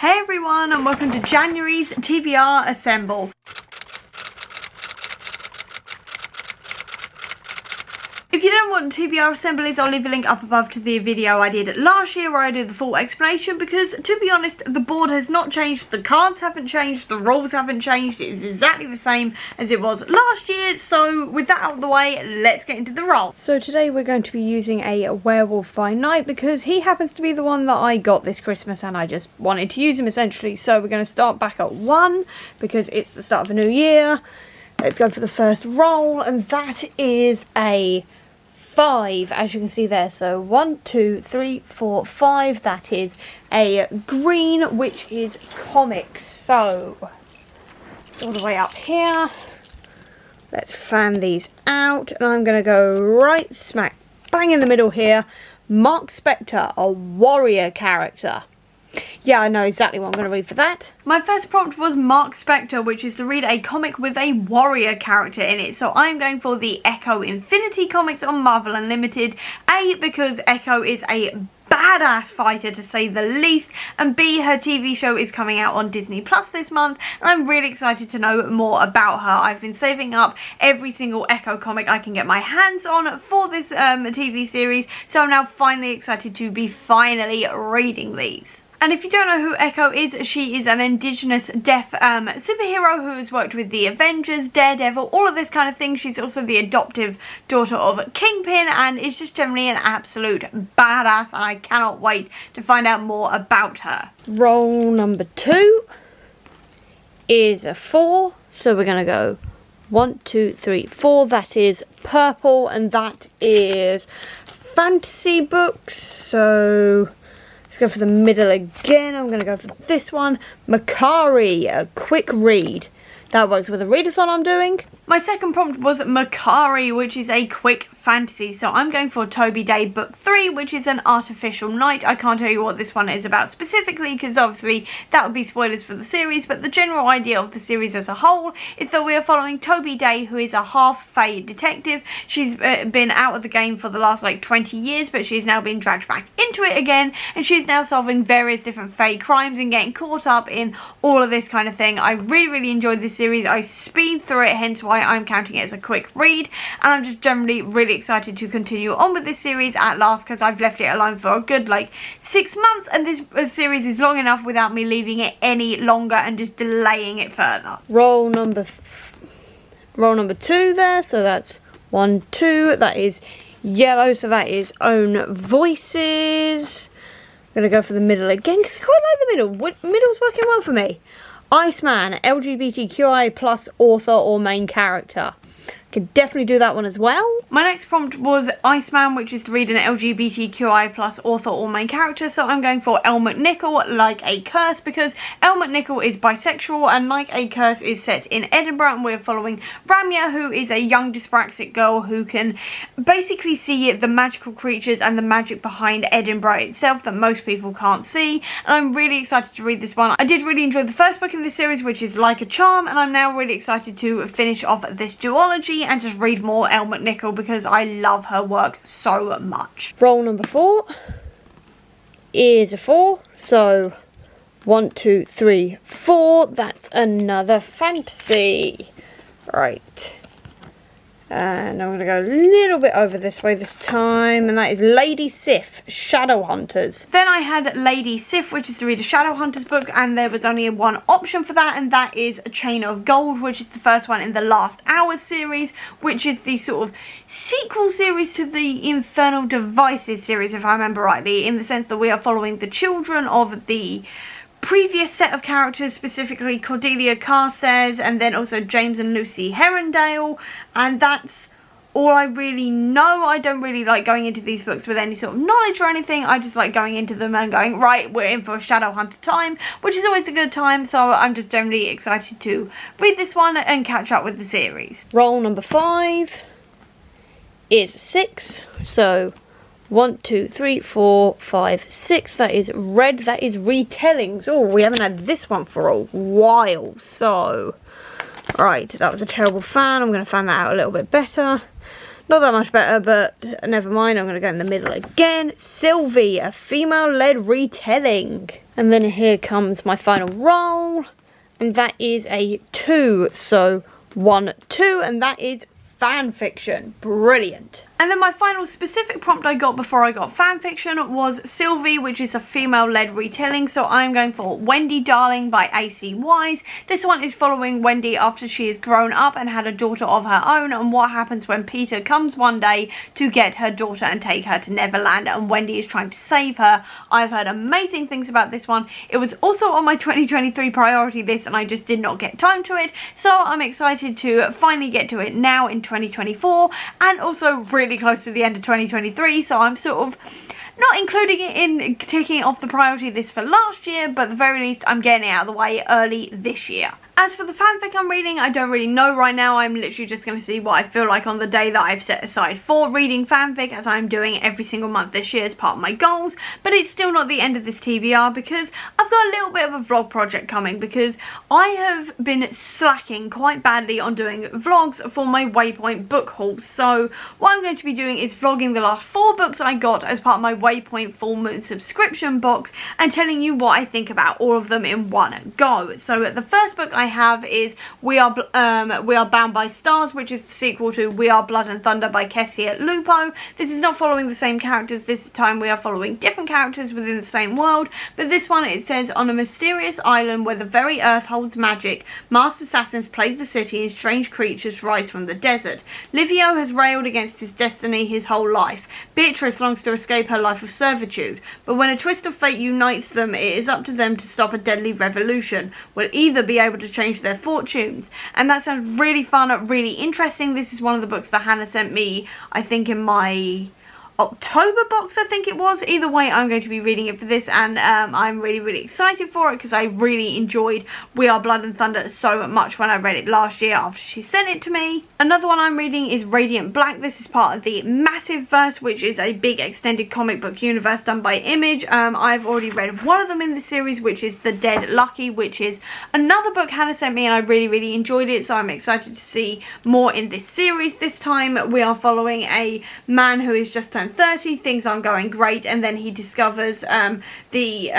Hey everyone, and welcome to January's TBR Assemble. If you don't know what TBR Assemble is, I'll leave a link up above to the video I did last year where I did the full explanation, because to be honest, the board has not changed, the cards haven't changed, the rules haven't changed, it is exactly the same as it was last year. So with that out of the way, let's get into the roll. So today we're going to be using a Werewolf by Night because he happens to be the one that I got this Christmas and I just wanted to use him essentially. So we're going to start back at 1 because it's the start of a new year. Let's go for the first roll, and that is a 5, as you can see there. So 1, 2, 3, 4, 5. That is a green, which is comics. So all the way up here. Let's fan these out, and I'm going to go right smack bang in the middle here. Mark Spector, a warrior character. Yeah, I know exactly what I'm going to read for that. My first prompt was Mark Spector, which is to read a comic with a warrior character in it. So I'm going for the Echo Infinity comics on Marvel Unlimited. A, because Echo is a badass fighter to say the least, and B, her TV show is coming out on Disney Plus this month, and I'm really excited to know more about her. I've been saving up every single Echo comic I can get my hands on for this TV series, so I'm now finally excited to be finally reading these. And if you don't know who Echo is, she is an indigenous deaf superhero who has worked with the Avengers, Daredevil, all of this kind of thing. She's also the adoptive daughter of Kingpin and is just generally an absolute badass, and I cannot wait to find out more about her. Roll number 2 is a 4, so we're going to go 1, 2, 3, 4. That is purple, and that is fantasy books. So let's go for the middle again. I'm going to go for this one. Makari, a quick read. That works with a readathon I'm doing. My second prompt was Makari, which is a quick fantasy. So I'm going for Toby Day Book 3, which is an artificial night. I can't tell you what this one is about specifically because obviously that would be spoilers for the series, but the general idea of the series as a whole is that we are following Toby Day, who is a half-fae detective. She's been out of the game for the last like 20 years, but she's now been dragged back into it again, and she's now solving various different fae crimes and getting caught up in all of this kind of thing. I really enjoyed this series. I speed through it, hence why I'm counting it as a quick read, and I'm just generally really excited to continue on with this series at last because I've left it alone for a good like 6 months, and this series is long enough without me leaving it any longer and just delaying it further. Roll number 2 there, so that's 1, 2. That is yellow, so that is Own Voices. I'm going to go for the middle again because I quite like the middle. Middle's working well for me. Iceman, LGBTQI plus author or main character. Could definitely do that one as well. My next prompt was Iceman, which is to read an LGBTQI plus author or main character. So I'm going for Elle McNichol, Like a Curse, because Elle McNichol is bisexual and Like a Curse is set in Edinburgh, and we're following Ramya, who is a young dyspraxic girl who can basically see the magical creatures and the magic behind Edinburgh itself that most people can't see. And I'm really excited to read this one. I did really enjoy the first book in this series, which is Like a Charm, and I'm now really excited to finish off this duology and just read more Elle McNichol because I love her work so much. Roll number 4 is a 4, so 1, 2, 3, 4. That's another fantasy. Right. And I'm going to go a little bit over this way this time, and that is Lady Sif, Shadowhunters. Then I had Lady Sif, which is to read a Shadowhunters book, and there was only one option for that, and that is A Chain of Gold, which is the first one in the Last Hours series, which is the sort of sequel series to the Infernal Devices series, if I remember rightly, in the sense that we are following the children of the previous set of characters, specifically Cordelia Carstairs and then also James and Lucy Herondale, and that's all I really know. I don't really like going into these books with any sort of knowledge or anything. I just like going into them and going, right, we're in for a Shadowhunter time, which is always a good time, so I'm just generally excited to read this one and catch up with the series. Roll number 5 is 6, so 1, 2, 3, 4, 5, 6. That is red. That is retellings. Oh, we haven't had this one for a while. So, right, that was a terrible fan. I'm going to fan that out a little bit better. Not that much better, but never mind. I'm going to go in the middle again. Sylvie, a female-led retelling. And then here comes my final roll, and that is a 2, so 1, 2, and that is fan fiction. Brilliant. And then my final specific prompt I got before I got fanfiction was Sylvie, which is a female-led retelling, so I'm going for Wendy Darling by A.C. Wise. This one is following Wendy after she has grown up and had a daughter of her own, and what happens when Peter comes one day to get her daughter and take her to Neverland, and Wendy is trying to save her. I've heard amazing things about this one. It was also on my 2023 priority list, and I just did not get time to it, so I'm excited to finally get to it now in 2024, and also really close to the end of 2023, so I'm sort of not including it in ticking off the priority list for last year, but at the very least I'm getting it out of the way early this year. As for the fanfic I'm reading, I don't really know right now. I'm literally just going to see what I feel like on the day that I've set aside for reading fanfic, as I'm doing every single month this year as part of my goals. But it's still not the end of this TBR, because I've got a little bit of a vlog project coming, because I have been slacking quite badly on doing vlogs for my Waypoint book hauls. So what I'm going to be doing is vlogging the last 4 books I got as part of my Waypoint full moon subscription box, and telling you what I think about all of them in one go. So the first book I have is We Are Bound by Stars, which is the sequel to We Are Blood and Thunder by Kessia Lupo. This is not following the same characters. This time we are following different characters within the same world, but this one, it says, on a mysterious island where the very earth holds magic, masked assassins plague the city and strange creatures rise from the desert. Livio has railed against his destiny his whole life. Beatrice longs to escape her life of servitude, but when a twist of fate unites them, it is up to them to stop a deadly revolution. We'll either be able to change their fortunes. And that sounds really fun, really interesting. This is one of the books that Hannah sent me, I think in my October box, I think it was. Either way, I'm going to be reading it for this, and I'm really excited for it, because I really enjoyed We Are Blood and Thunder so much when I read it last year after she sent it to me. Another one I'm reading is Radiant Black. This is part of the Massive Verse, which is a big extended comic book universe done by Image. I've already read one of them in the series, which is The Dead Lucky, which is another book Hannah sent me, and I really enjoyed it, so I'm excited to see more in this series. This time we are following a man who is just turned 30, things aren't going great, and then he discovers the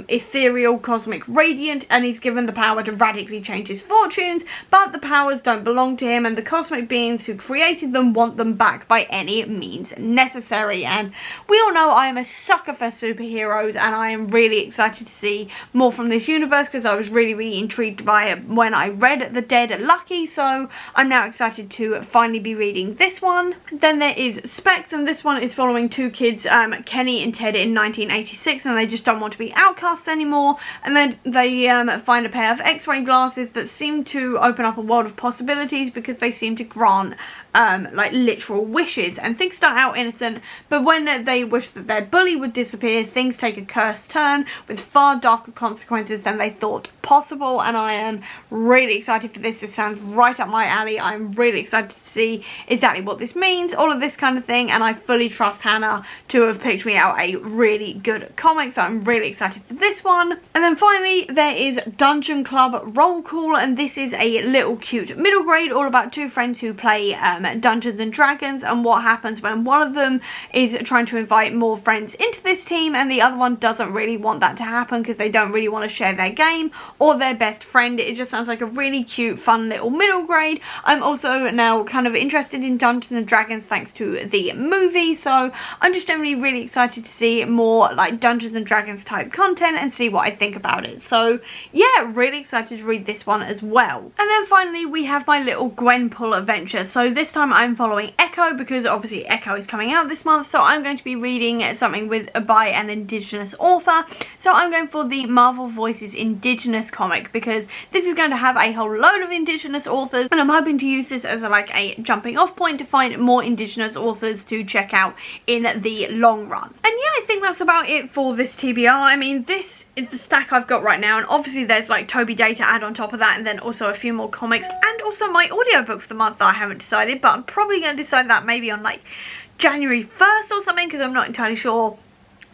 ethereal cosmic radiant, and he's given the power to radically change his fortunes, but the powers don't belong to him, and the cosmic beings who created them want them back by any means necessary. And we all know I am a sucker for superheroes, and I am really excited to see more from this universe, because I was really intrigued by it when I read The Dead Lucky, so I'm now excited to finally be reading this one. Then there is Specs, and this one is following 2 kids, Kenny and Ted, in 1986, and they just don't want to be outcasts anymore, and then they find a pair of x-ray glasses that seem to open up a world of possibilities, because they seem to grant like literal wishes, and things start out innocent, but when they wish that their bully would disappear, things take a cursed turn with far darker consequences than they thought possible. And I am really excited for this. This sounds right up my alley. I'm really excited to see exactly what this means, all of this kind of thing, and I fully trust Hannah to have picked me out a really good comic, so I'm really excited for this one. And then finally there is Dungeon Club Roll Call, and this is a little cute middle grade all about 2 friends who play Dungeons and Dragons, and what happens when one of them is trying to invite more friends into this team and the other one doesn't really want that to happen because they don't really want to share their game or their best friend. It just sounds like a really cute, fun little middle grade. I'm also now kind of interested in Dungeons and Dragons thanks to the movie, so I'm just generally really excited to see more like Dungeons and Dragons type content and see what I think about it. So yeah, really excited to read this one as well. And then finally we have my little Gwenpool adventure. So this time I'm following Echo, because obviously Echo is coming out this month, so I'm going to be reading something by an Indigenous author. So I'm going for the Marvel Voices Indigenous comic, because this is going to have a whole load of Indigenous authors, and I'm hoping to use this as like a jumping off point to find more Indigenous authors to check out in the long run. And yeah, I think that's about it for this TBR. I mean, this is the stack I've got right now, and obviously there's like Toby Day to add on top of that, and then also a few more comics, and also my audiobook for the month that I haven't decided, but I'm probably going to decide that maybe on like January 1st or something, because I'm not entirely sure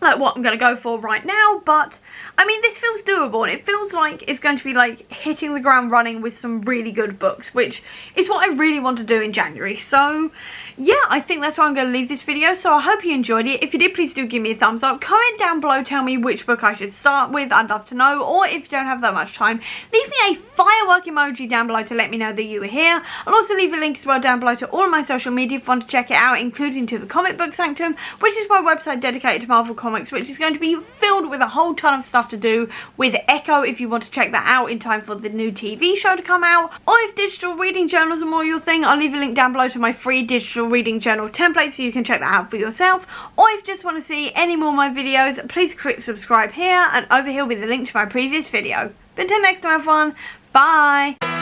like what I'm going to go for right now, but I mean, this feels doable, and it feels like it's going to be like hitting the ground running with some really good books, which is what I really want to do in January. So yeah, I think that's where I'm going to leave this video. So I hope you enjoyed it. If you did, please do give me a thumbs up. Comment down below, tell me which book I should start with. I'd love to know. Or if you don't have that much time, leave me a firework emoji down below to let me know that you were here. I'll also leave a link as well down below to all of my social media if you want to check it out, including to the Comic Book Sanctum, which is my website dedicated to Marvel Comics, which is going to be filled with a whole ton of stuff to do with Echo if you want to check that out in time for the new TV show to come out. Or if digital reading journals are more your thing, I'll leave a link down below to my free digital reading journal template so you can check that out for yourself. Or if you just want to see any more of my videos, please click subscribe here, and over here will be the link to my previous video. But until next time everyone, bye!